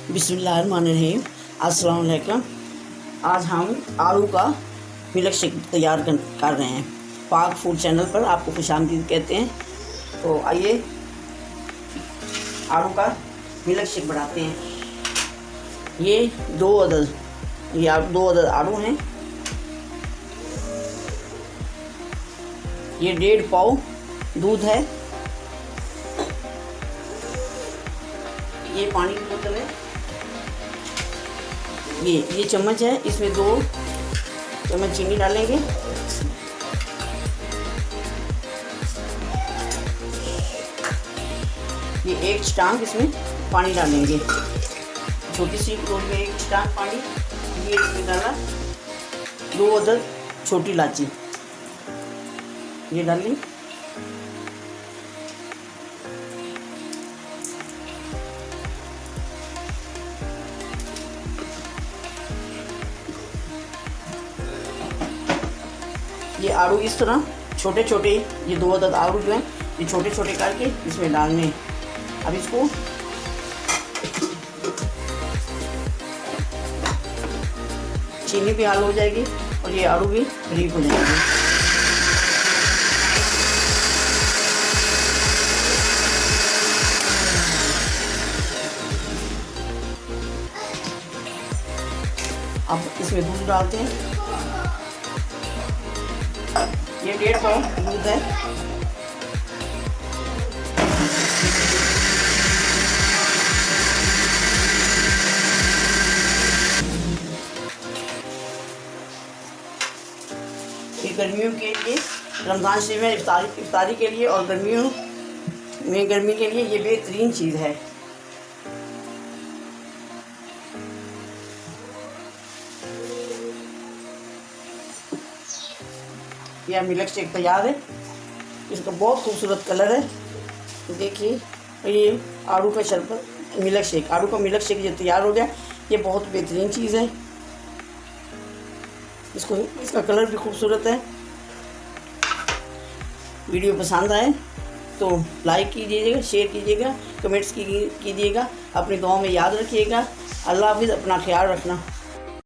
बिस्मिल्लाहिर्रहमानिर्रहीम। अस्सलाम वालेकुम। आज हम आड़ू का मिल्क शेक तैयार कर रहे हैं। पाक फूड चैनल पर आपको खुशामदीद कहते हैं। तो आइए आड़ू का मिल्क शेक बनाते हैं। ये दो अदद आड़ू हैं। ये 1.5 पाव दूध है। ये पानी की बोतल है। ये चम्मच है, इसमें 2 चम्मच चीनी डालेंगे। ये 1 स्टांक इसमें पानी डालेंगे, छोटी सी कटोरी में 1 स्टांक पानी। ये इसमें डाला 2 अदद छोटी इलायची, ये डाल ली। ये आड़ू इस तरह छोटे छोटे, ये 2 अदद आड़ू जो हैं ये छोटे छोटे करके इसमें डालने। अब इसको चीनी भी हाल हो जाएगी और ये आड़ू भी बारीक हो जाएंगे। अब इसमें दूध डालते हैं। ये 1.5 पाव दूध है। ये गर्मियों के लिए, रमज़ान शरीफ में इफ्तारी के लिए और गर्मियों में गर्मी के लिए ये बेहतरीन चीज़ है। यह मिल्क शेक तैयार है। इसका बहुत खूबसूरत कलर है, देखिए। ये आड़ू का शरबत मिल्क शेक, आड़ू का मिल्क शेक ये तैयार हो गया। ये बहुत बेहतरीन चीज़ है। इसका कलर भी खूबसूरत है। वीडियो पसंद आए तो लाइक कीजिएगा, शेयर कीजिएगा, कमेंट्स कीजिएगा। अपनी दुआ में याद रखिएगा। अल्लाह हाफिज़। अपना ख्याल रखना।